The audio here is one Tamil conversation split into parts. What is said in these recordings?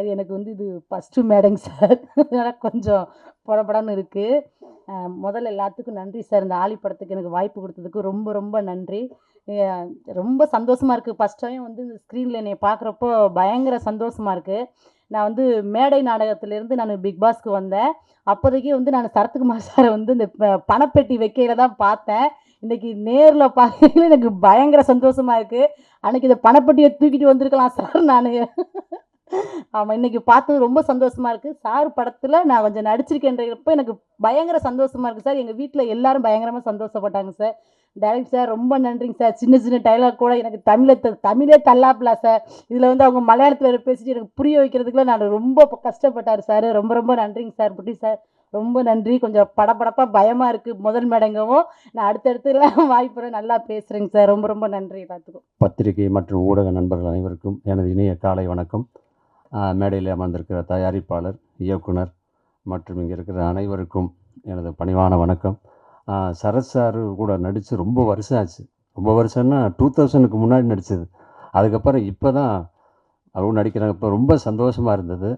சார் எனக்கு வந்து இது ஃபஸ்ட்டு மேடைங்க சார். அதனால் கொஞ்சம் படபடன்னு இருக்குது. முதல்ல எல்லாத்துக்கும் நன்றி சார். இந்த ஆலி படத்துக்கு எனக்கு வாய்ப்பு கொடுத்ததுக்கு ரொம்ப ரொம்ப நன்றி. அ ரொம்ப சந்தோஷமா இருக்குது. ஃபஸ்ட் டைம் வந்து இந்த ஸ்க்ரீனில் என்னைய பார்க்குறப்போ பயங்கர சந்தோஷமா இருக்குது. நான் வந்து மேடை நாடகத்திலேருந்து நான் பிக் பாஸ்க்கு வந்தேன். அப்போதைக்கு வந்து நான் சரத்குமார் சாரை வந்து இந்த பணப்பெட்டி வைக்கையில தான் பார்த்தேன். இன்னைக்கு நேர்ல பார்க்கையில எனக்கு பயங்கர சந்தோஷமா இருக்கு. அன்னைக்கு இந்த பணப்பெட்டிய தூக்கிட்டு வந்திருக்கலாம் சார் நானு. ஆமா, இன்னைக்கு பார்த்தது ரொம்ப சந்தோஷமா இருக்கு. சார் படத்துல நான் கொஞ்சம் நடிச்சிருக்கேன்றப்ப எனக்கு பயங்கர சந்தோஷமா இருக்கு சார். எங்க வீட்ல எல்லாரும் பயங்கரமா சந்தோஷப்பட்டாங்க சார். டைரக்டர் சார் ரொம்ப நன்றிங்க சார். சின்ன சின்ன டயலாக் கூட எனக்கு தமிழே தள்ளாப்புல சார். இதுல வந்து அவங்க மலையாளத்துல வேற பேசிட்டு எனக்கு புரிய வைக்கிறதுக்குள்ள நான் ரொம்ப கஷ்டப்பட்டாரு சார். ரொம்ப ரொம்ப நன்றிங்க சார். புட்டி சார் ரொம்ப நன்றி. கொஞ்சம் படபடப்பா பயமா இருக்கு முதல் மேடைங்கவும். நான் அடுத்தடுத்துலாம் வாய்ப்புற நல்லா பேசுறேங்க சார். ரொம்ப ரொம்ப நன்றி எல்லாத்துக்கும். பத்திரிகை மற்றும் ஊடக நண்பர்கள் அனைவருக்கும் எனது இனிய காலை வணக்கம். மேடையில் அமர்ந்திருக்கிற தயாரிப்பாளர், இயக்குனர் மற்றும் இங்கே இருக்கிற அனைவருக்கும் எனது பணிவான வணக்கம். சரத் சார் கூட நடித்து ரொம்ப வருஷம் ஆச்சு. ரொம்ப வருஷம்னா 2000க்கு முன்னாடி நடித்தது. அதுக்கப்புறம் இப்போ தான் அவங்க நடிக்கிறாங்க. இப்போ ரொம்ப சந்தோஷமாக இருந்தது.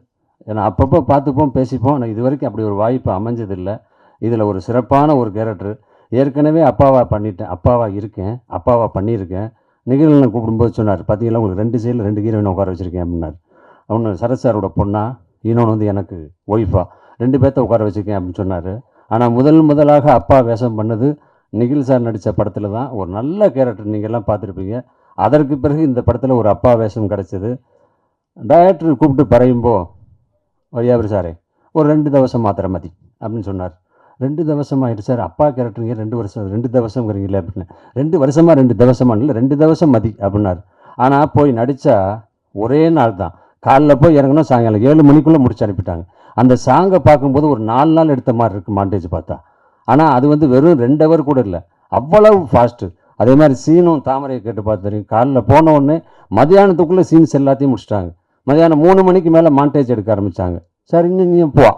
ஏன்னா அப்பப்போ பார்த்துப்போம், பேசிப்போம். ஆனால் இது வரைக்கும் அப்படி ஒரு வாய்ப்பு அமைஞ்சதில்லை. இதில் ஒரு சிறப்பான ஒரு கேரக்டர். ஏற்கனவே அப்பாவாக இருக்கேன், அப்பாவாக பண்ணியிருக்கேன். நிகழ்வுன்னு கூப்பிடும்போது சொன்னார், பார்த்தீங்களா உங்களுக்கு 2 சைடில் 2 ஹீரோயினை உட்கார வச்சுருக்கேன் அப்படின்னார். ஒன்று சரத் சாரோட பொண்ணா, இன்னொன்று வந்து எனக்கு ஒய்ஃபா, 2 பேர்த்த உட்கார வச்சுருக்கேன் அப்படின்னு சொன்னார். ஆனால் முதலாக அப்பா வேஷம் பண்ணது நிகில் சார் நடித்த படத்தில் தான். ஒரு நல்ல கேரக்டர் நீங்கள்லாம் பார்த்துருப்பீங்க. அதற்கு பிறகு இந்த படத்தில் ஒரு அப்பா வேஷம் கிடச்சிது. டைரக்டர் கூப்பிட்டு பறையும்போ, வையாபுரி சாரே ஒரு 2 தவசம் மாத்திரை மதி அப்படின்னு சொன்னார். 2 தவசம் ஆகிட்டு சார், அப்பா கேரக்டருங்க 2 வருஷம் 2 தவசங்கிறீங்களே அப்படின்னு. 2 வருஷமா 2 தவசமா இல்லை 2 தவசம் மதி அப்படின்னார். ஆனால் போய் நடித்தா ஒரே நாள் தான். காலைல போய் இறங்கணும், சாயங்காலம் 7 மணிக்குள்ளே முடிச்சு அனுப்பிட்டாங்க. அந்த சாங்கை பார்க்கும்போது ஒரு 4 நாள் எடுத்த மாதிரி இருக்குது மாண்டேஜ் பார்த்தா. ஆனால் அது வந்து வெறும் 2 ஹவர் கூட இல்லை, அவ்வளவு ஃபாஸ்ட்டு. அதே மாதிரி சீனும் தாமரையை கேட்டு பார்த்து தெரியும். காலைல போன உடனே மதியானத்துக்குள்ளே சீன்ஸ் எல்லாத்தையும் முடிச்சிட்டாங்க. மதியானம் 3 மணிக்கு மேலே மாண்டேஜ் எடுக்க ஆரம்பித்தாங்க. சார் இன்னும் நீ போவா,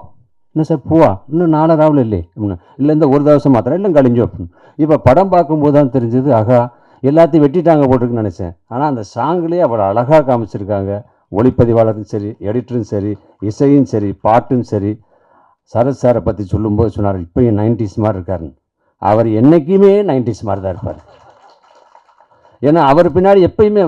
என்ன சார் பூவா இன்னும் 4 ராவில் இல்லையே அப்படின்னு. இல்லை இந்த ஒரு தவசம் மாத்திரம் இல்லை கழிஞ்சு அப்படின்னு. இப்போ படம் பார்க்கும்போது தான் தெரிஞ்சது, ஆகா எல்லாத்தையும் வெட்டிட்டாங்க போட்டுருக்குன்னு நினச்சேன். ஆனால் அந்த சாங்கிலே அவ்வளோ அழகாக காமிச்சிருக்காங்க. ஒளிப்பதிவாளரும் சரி, எடிட்டரும் சரி, இசையும் சரி, பாட்டும் சரி. சரத் சாரை பற்றி சொல்லும்போது சொன்னார், இப்போயும் 90s மாதிரி இருக்காருன்னு. அவர் என்றைக்குமே 90s மாதிரி தான் இருப்பார். ஏன்னா அவர் பின்னாடி எப்பயுமே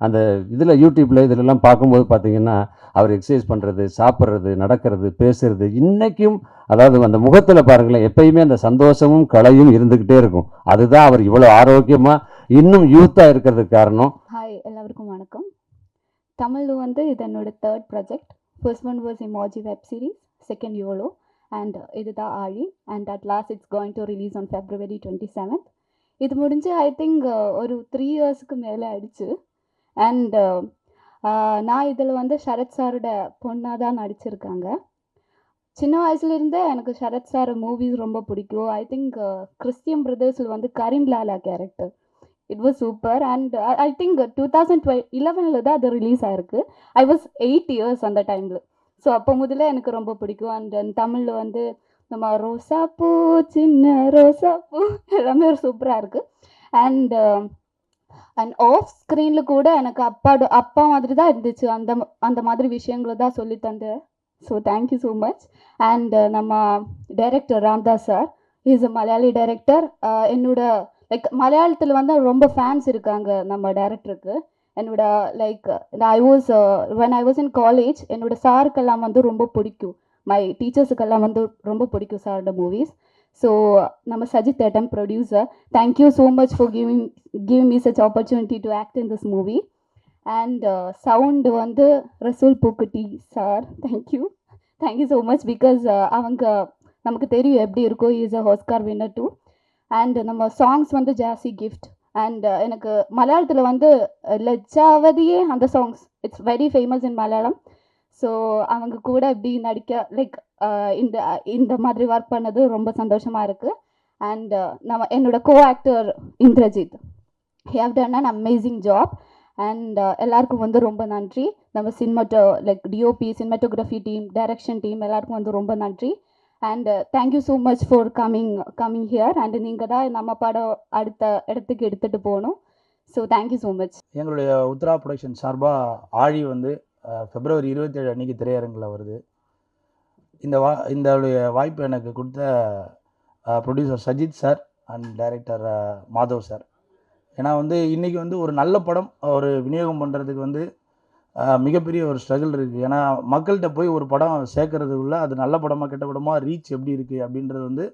அந்த இதில் யூடியூப்பில் இதிலெல்லாம் பார்க்கும்போது பார்த்தீங்கன்னா அவர் எக்ஸசைஸ் பண்ணுறது, சாப்பிட்றது, நடக்கிறது, பேசுகிறது இன்றைக்கும், அதாவது அந்த முகத்தில் பாருங்களேன், எப்பயுமே அந்த சந்தோஷமும் கலையும் இருந்துக்கிட்டே இருக்கும். அதுதான் அவர் இவ்வளோ ஆரோக்கியமாக இன்னும் யூத்தாக இருக்கிறதுக்கு காரணம். ஹாய், எல்லாருக்கும் வணக்கம். தமிழ் வந்து இது என்னோட 3rd project. First one was emoji web series, second YOLO, and இதுதான் ஆழி. And at last it's going to release on February 27th. இது முடிஞ்சு ஐ திங்க் ஒரு 3 இயர்ஸ்க்கு மேலே ஆயிடுச்சு. அண்ட் நான் இதில் வந்து சரத் சாரோட பொண்ணாக தான் நடிச்சிருக்காங்க. சின்ன வயசுலேருந்தே எனக்கு சரத் சார் மூவிஸ் ரொம்ப பிடிக்கும். ஐ திங்க் கிறிஸ்டியன் பிரதர்ஸில் வந்து Karimlala character, it was super. And I think 2011 தான் அது ரிலீஸ் ஆயிருக்கு. ஐ வாஸ் 8 இயர்ஸ் அந்த டைமில். ஸோ அப்போ முதல்ல எனக்கு ரொம்ப பிடிக்கும். அண்ட் தமிழில் வந்து நம்ம ரோசாப்பூ சின்ன ரோசாப்பூ எல்லாமே சூப்பராக இருக்குது. அண்ட் ஆஃப் ஸ்க்ரீனில் கூட எனக்கு அப்பா மாதிரி தான் இருந்துச்சு. அந்த மாதிரி விஷயங்களை தான் சொல்லி தந்தேன். So thank you so much. And நம்ம director Ramdas sir, is a Malayali director. என்னோட லைக் மலையாளத்தில் வந்து ரொம்ப ஃபேன்ஸ் இருக்காங்க நம்ம டைரக்டருக்கு. என்னோட like when I was in college, என்னோட சாருக்கெல்லாம் வந்து ரொம்ப பிடிக்கும். மை டீச்சர்ஸுக்கெல்லாம் வந்து ரொம்ப பிடிக்கும் சாரோட மூவிஸ். ஸோ நம்ம சஜித் ஏட்டம் producer, thank you so much for giving me such opportunity to act in this movie. And sound வந்து Resul Pookutty sir, thank you so much. Because அவங்க நமக்கு தெரியும் எப்படி இருக்கும். Is a Oscar winner too. And நம்ம சாங்ஸ் வந்து ஜாஸி கிஃப்ட். அண்ட் எனக்கு மலையாளத்தில் வந்து லஜ்ஜாவதியே அந்த songs it's very famous in Malayalam. So அவங்க கூட இப்படி நடிக்க லைக் இந்த மாதிரி ஒர்க் பண்ணது ரொம்ப சந்தோஷமாக இருக்குது. அண்ட் என்னோட co actor Indrajith, he have done an amazing job. And எல்லாருக்கும் வந்து ரொம்ப நன்றி. நம்ம like DOP, cinematography team, direction team எல்லாருக்கும் வந்து ரொம்ப நன்றி. And thank you so much for coming here. And நீங்கள் தான் நம்ம படம் அடுத்த இடத்துக்கு எடுத்துகிட்டு போகணும். So thank you so much. எங்களுடைய உத்ரா ப்ரொடக்ஷன் சார்பாக ஆழி வந்து பிப்ரவரி 27 அன்றைக்கி திரையரங்கில் வருது. இந்த வாய்ப்பு எனக்கு கொடுத்த producer Sajith sir and director Madhav sir. ஏன்னா வந்து இன்றைக்கி வந்து ஒரு நல்ல படம் ஒரு விநியோகம் பண்ணுறதுக்கு வந்து மிகப்பெரிய ஒரு ஸ்ட்ரகிள் இருக்குது. ஏன்னா மக்கள்கிட்ட போய் ஒரு படம் சேர்க்கறதுக்குள்ள அது நல்ல படமாக கெட்ட படமாக ரீச் எப்படி இருக்குது அப்படின்றது வந்து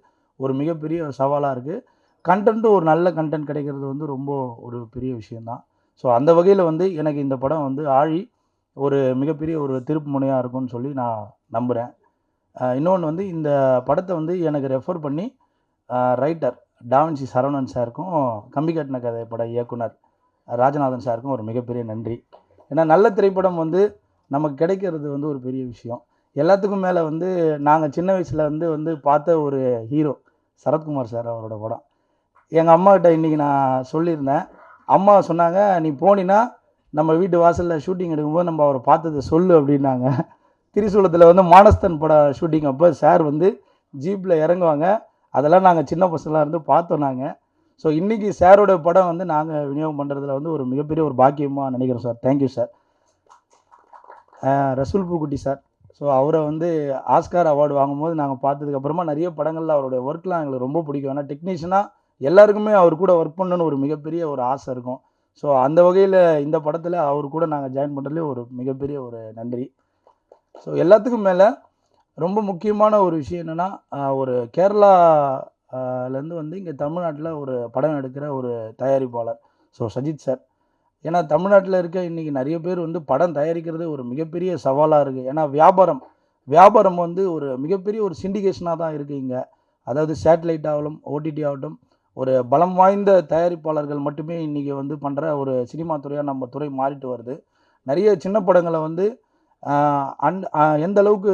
ஒரு மிகப்பெரிய சவாலாக இருக்குது. கண்டென்ட்டும் ஒரு நல்ல கண்டென்ட் கிடைக்கிறது வந்து ரொம்ப ஒரு பெரிய விஷயந்தான். ஸோ அந்த வகையில் வந்து எனக்கு இந்த படம் வந்து ஆழி ஒரு மிகப்பெரிய ஒரு திருப்பு முனையாக இருக்கும்னு சொல்லி நான் நம்புகிறேன். இன்னொன்று வந்து இந்த படத்தை வந்து எனக்கு ரெஃபர் பண்ணி ரைட்டர் டாவின்சி சரவணன் சாருக்கும், கம்பி கட்டின கதை பட இயக்குனர் ராஜநாதன் சாருக்கும் ஒரு மிகப்பெரிய நன்றி. ஏன்னா நல்ல திரைப்படம் வந்து நமக்கு கிடைக்கிறது வந்து ஒரு பெரிய விஷயம். எல்லாத்துக்கும் மேலே வந்து நாங்கள் சின்ன வயசில் வந்து பார்த்த ஒரு ஹீரோ சரத்குமார் சார் அவரோட படம். எங்கள் அம்மாக்கிட்ட இன்றைக்கி நான் சொல்லியிருந்தேன். அம்மா சொன்னாங்க, நீ போனின்னா நம்ம வீட்டு வாசலில் ஷூட்டிங் எடுக்கும்போது நம்ம அவரை பார்த்ததை சொல்லு அப்படின்னாங்க. திரிசூலத்தில் வந்து மானஸ்தன் படம் ஷூட்டிங் அப்போ சார் வந்து ஜீப்பில் இறங்குவாங்க. அதெல்லாம் நாங்கள் சின்ன பசங்களாக இருந்து பார்த்தோம் நாங்கள். ஸோ இன்றைக்கி சாரோட படம் வந்து நாங்கள் விநியோகம் பண்ணுறதுல வந்து ஒரு மிகப்பெரிய ஒரு பாக்கியமாக நினைக்கிறோம் sir. Thank you sir. Resul Pookutty sir. So அவரை வந்து ஆஸ்கார் அவார்டு வாங்கும்போது நாங்கள் பார்த்ததுக்கப்புறமா நிறைய படங்களில் அவருடைய ஒர்க்லாம் எங்களுக்கு ரொம்ப பிடிக்கும். ஏன்னா டெக்னீஷியனாக எல்லாருக்குமே அவர் கூட ஒர்க் பண்ணணுன்னு ஒரு மிகப்பெரிய ஒரு ஆசை இருக்கும். ஸோ அந்த வகையில் இந்த படத்தில் அவர் கூட நாங்கள் ஜாயின் பண்ணுறதுலே ஒரு மிகப்பெரிய ஒரு நன்றி. ஸோ எல்லாத்துக்கும் மேலே ரொம்ப முக்கியமான ஒரு விஷயம் என்னென்னா, ஒரு கேரளாலேருந்து வந்து இங்கே தமிழ்நாட்டில் ஒரு படம் எடுக்கிற ஒரு தயாரிப்பாளர் ஸோ சஜித் சார். ஏன்னா தமிழ்நாட்டில் இருக்க இன்றைக்கி நிறைய பேர் வந்து படம் தயாரிக்கிறது ஒரு மிகப்பெரிய சவாலாக இருக்குது. ஏன்னா வியாபாரம் வந்து ஒரு மிகப்பெரிய ஒரு சிண்டிகேஷனாக தான் இருக்குது இங்கே. அதாவது சேட்டலைட் ஆகட்டும், ஓடிடி ஆகட்டும், ஒரு பலம் வாய்ந்த தயாரிப்பாளர்கள் மட்டுமே இன்றைக்கி வந்து பண்ணுற ஒரு சினிமா துறையாக நம்ம துறை மாறிட்டு வருது. நிறைய சின்ன படங்களை வந்து எந்த அளவுக்கு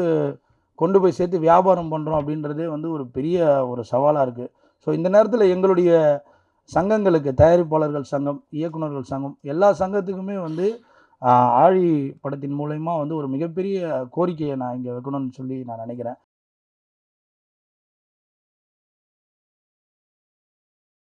கொண்டு போய் சேர்த்து வியாபாரம் பண்ணுறோம் அப்படின்றதே வந்து ஒரு பெரிய ஒரு சவாலாக இருக்குது. ஸோ இந்த நேரத்தில் எங்களுடைய சங்கங்களுக்கு, தயாரிப்பாளர்கள் சங்கம், இயக்குநர்கள் சங்கம், எல்லா சங்கத்துக்குமே வந்து ஆழி படத்தின் மூலயமா வந்து ஒரு மிகப்பெரிய கோரிக்கையை நான் இங்கே வைக்கணும்னு சொல்லி நான் நினைக்கிறேன்.